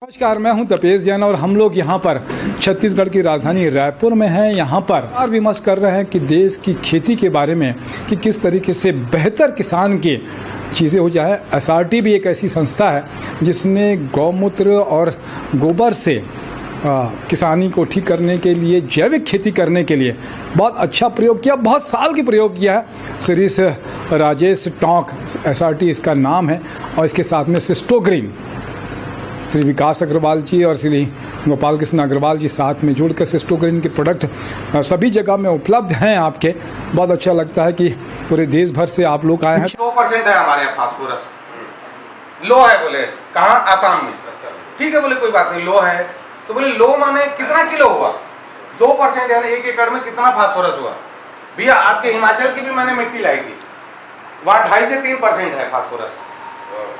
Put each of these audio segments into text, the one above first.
नमस्कार, मैं हूं तपेश जैन और हम लोग यहां पर छत्तीसगढ़ की राजधानी रायपुर में हैं। यहां पर विचार विमर्श कर रहे हैं कि देश की खेती के बारे में कि किस तरीके से बेहतर किसान की चीज़ें हो जाए। एसआरटी भी एक ऐसी संस्था है जिसने गौमूत्र और गोबर से किसानी को ठीक करने के लिए, जैविक खेती करने के लिए बहुत अच्छा प्रयोग किया, बहुत साल की प्रयोग किया है। श्री राजेश टोंक एसआरटी इसका नाम है और इसके साथ में सिस्टोग्रीन श्री विकास अग्रवाल जी और श्री गोपाल कृष्ण अग्रवाल जी साथ में जुड़कर सिस्टोग्रीन के प्रोडक्ट सभी जगह में उपलब्ध हैं आपके। बहुत अच्छा लगता है कि पूरे देश भर से आप लोग आए हैं। 2% है हमारे यहाँ फास्फोरस, लो है बोले, कहाँ? आसाम में। ठीक है बोले, कोई बात नहीं, लो है तो बोले लो माने कितना किलो हुआ? 2% यानी 1 एकड़ में कितना फास्फोरस हुआ? भैया आपके हिमाचल की भी मैंने मिट्टी लाई थी, वहाँ 2.5 से 3% है फास्फोरस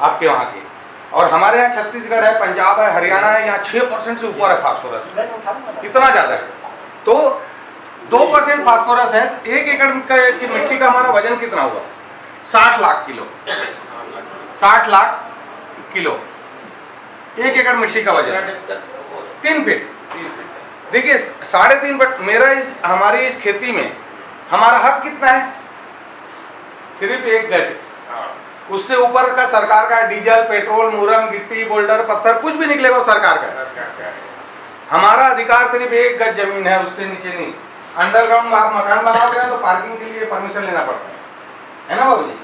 आपके वहाँ की, और हमारे यहाँ छत्तीसगढ़ है, पंजाब है, हरियाणा है, यहाँ 6% से ऊपर है फास्फोरस, इतना ज्यादा है। तो 2% फास्फोरस है, 1 एकड़ की मिट्टी का हमारा वजन कितना हुआ? 60 लाख किलो। 60 लाख किलो 1 एकड़ मिट्टी का वजन, 3 फीट। देखिए 3.5 फीट हमारी इस खेती में हमारा हक कितना है? सिर्फ 1 गज। उससे ऊपर का सरकार का डीजल, पेट्रोल, मुरम, गिट्टी, बोल्डर, पत्थर कुछ भी निकलेगा वो सरकार का। हमारा अधिकार सिर्फ 1 गज जमीन है, उससे नीचे नहीं। अंडरग्राउंड आप मकान बनाओगे ना तो पार्किंग के लिए परमिशन लेना पड़ता है ना बाबू जी?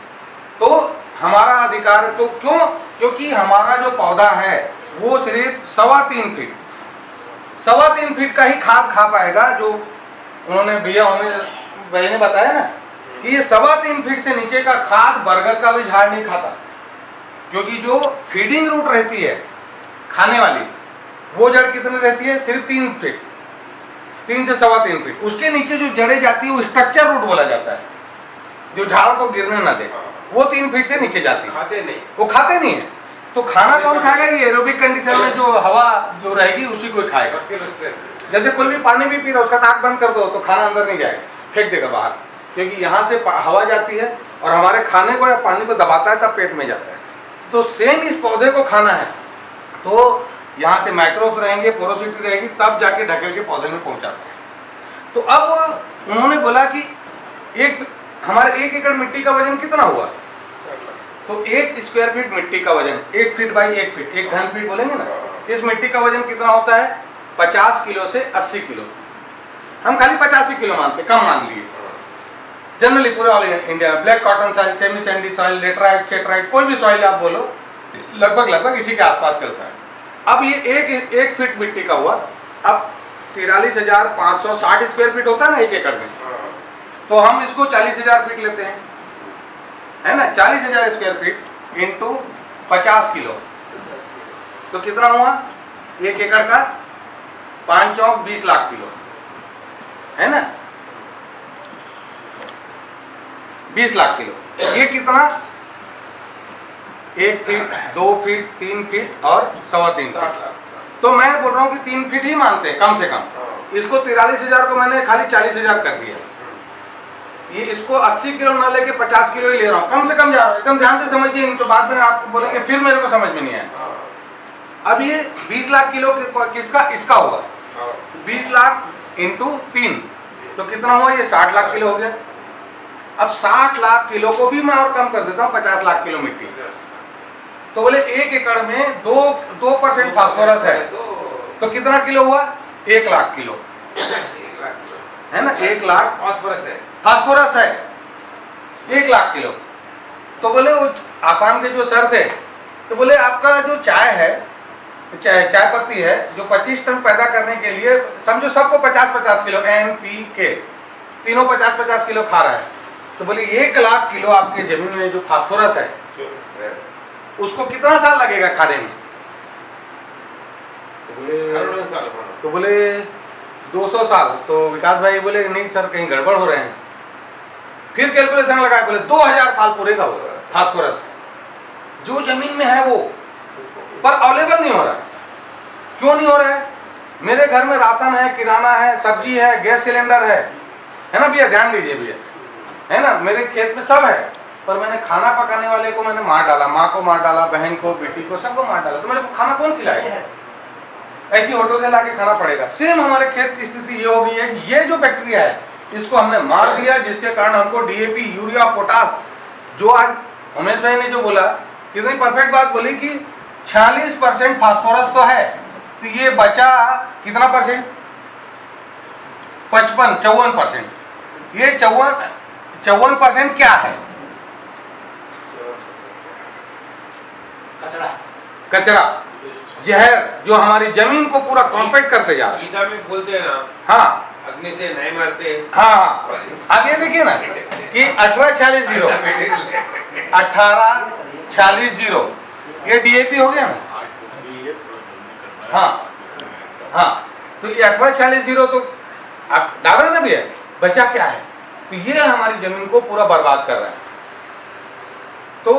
तो हमारा अधिकार है। तो क्यों? क्योंकि हमारा जो पौधा है वो सिर्फ 3.25 फीट, 3.25 फीट का ही खाद खा पाएगा। जो उन्होंने भैया ने बताया ना कि ये 3.25 फीट से नीचे का खाद बरगद का भी झाड़ नहीं खाता, क्योंकि जो फीडिंग रूट रहती है खाने वाली, वो जड़ कितनी रहती है? सिर्फ 3 फीट, 3 से 3.25 फीट। उसके नीचे जो जड़ें जाती है वो स्ट्रक्चर रूट बोला जाता है, जो झाड़ को गिरने ना दे, वो 3 फीट से नीचे जाती है। खाते नहीं, वो खाते नहीं है। तो खाना कौन खाएगा? ये एरोबिक कंडीशन में जो हवा जो रहेगी उसी को खाएगा। जैसे कोई भी पानी भी पी रहा है, उसका नाक बंद कर दो तो खाना अंदर नहीं जाएगा, फेंक देगा बाहर, क्योंकि यहाँ से हवा जाती है और हमारे खाने को या पानी को दबाता है तब पेट में जाता है। तो सेम इस पौधे को खाना है तो यहाँ से माइक्रोब्स रहेंगे, पोरोसिटी रहेगी, तब जाके ढकेल के पौधे में पहुँचाते हैं। तो अब उन्होंने बोला कि हमारे 1 एकड़ मिट्टी का वजन कितना हुआ? तो 1 स्क्वायर फीट मिट्टी का वजन, 1 फीट बाई 1 फीट, 1 घन फीट बोलेंगे ना, इस मिट्टी का वजन कितना होता है? 50 किलो से 80 किलो। हम खाली 85 किलो मानते, कम मान लिए। जनरली पूरे all India black cotton soil, semi sandy soil, laterite, सेटराइट, कोई भी सॉइल आप बोलो, लगभग इसी के आसपास चलता है। अब ये 1 फीट मिट्टी का हुआ। अब 43,560 स्क्वायर फीट होता है ना 1 एकड़ में, तो हम इसको 40,000 फीट लेते हैं, है ना? 40,000 स्क्वायर फीट इंटू 50 किलो, तो कितना हुआ 1 एकड़ का? 5 चौक 20 लाख किलो, है ना? 20 लाख किलो। ये कितना? 1 फीट, 2 फीट, 3 फीट और 3.25 फीट। तो मैं बोल रहा हूँ कि 3 फीट ही मानते हैं कम से कम। इसको 43,000 को मैंने खाली 40,000 कर दिया। ये इसको 80 किलो ना लेके 50 किलो ही ले रहा हूँ, कम से कम जा रहा हूँ। एकदम ध्यान से समझिए, नहीं तो बाद में आप बोलेंगे फिर मेरे को समझ में नहीं आया। अब ये 20 लाख किलो किसका? इसका होगा। 20 लाख इंटू 3 तो कितना हुआ? ये 60 लाख किलो हो गया। अब 60 लाख किलो को भी मैं और कम कर देता हूँ, 50 लाख किलो मिट्टी। तो बोले 1 एकड़ में 2% फास्फोरस है, तो कितना किलो हुआ? 1 लाख किलो, है ना? 1 लाख फास्फोरस है 1 लाख किलो। तो बोले वो आसाम के जो सर थे, तो बोले आपका जो चाय है, चाय पत्ती है, जो 25 टन पैदा करने के लिए समझो सबको 50-50 किलो, NPK तीनों 50-50 किलो खा रहा है। तो बोले 1 लाख किलो आपके जमीन में जो फास्फोरस है उसको कितना साल लगेगा खाने में? तो बोले 200 साल। तो विकास भाई बोले नहीं सर, कहीं गड़बड़ हो रहे हैं। फिर कैलकुलेशन लगाए, बोले 2000 साल पूरे का होगा फास्फोरस जो जमीन में है वो, पर अवेलेबल नहीं हो रहा है। क्यों नहीं हो रहा है? मेरे घर में राशन है, किराना है, सब्जी है, गैस सिलेंडर है ना भैया? ध्यान दीजिए भैया, है ना? मेरे खेत में सब है, पर मैंने खाना पकाने वाले को मैंने मार डाला, माँ को मार डाला, बहन को, बेटी को, सबको मार डाला, तो मेरे को खाना कौन खिलाएगा? ऐसी होटल से लाके खाना पड़ेगा। सेम हमारे खेत की स्थिति ये हो गई है कि ये जो बैक्टीरिया है इसको हमने मार दिया, जिसके कारण हमको डीएपी, यूरिया, पोटास, जो आज उमेश भाई ने जो बोला कितनी परफेक्ट बात बोली कि 46% फास्फोरस तो है, तो ये बचा कितना परसेंट? 54%। ये 54% क्या है? कचरा, जहर, जो हमारी जमीन को पूरा कॉम्पैक्ट करते जा रहा है। गीता में बोलते हैं ना, हाँ, अग्नि से नहीं मरते। हाँ, अब ये देखिए ना कि 1840 1840 ये डीएपी हो गया ना। हाँ हाँ, तो ये 1840 तो आप डाल रहे ना भैया, बचा क्या है? तो ये हमारी जमीन को पूरा बर्बाद कर रहा है। तो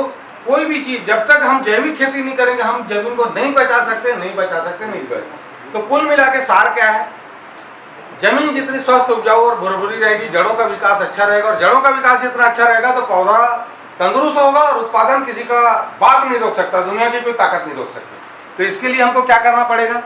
कोई भी चीज जब तक हम जैविक खेती नहीं करेंगे हम जमीन को नहीं बचा सकते, नहीं बचा सकते। तो कुल मिला के सार क्या है? जमीन जितनी स्वस्थ, उपजाऊ और भुरभुरी रहेगी, जड़ों का विकास अच्छा रहेगा, और जड़ों का विकास जितना अच्छा रहेगा तो पौधा तंदुरुस्त होगा, और उत्पादन किसी का बात नहीं रोक सकता, दुनिया की कोई ताकत नहीं रोक सकती। तो इसके लिए हमको क्या करना पड़ेगा?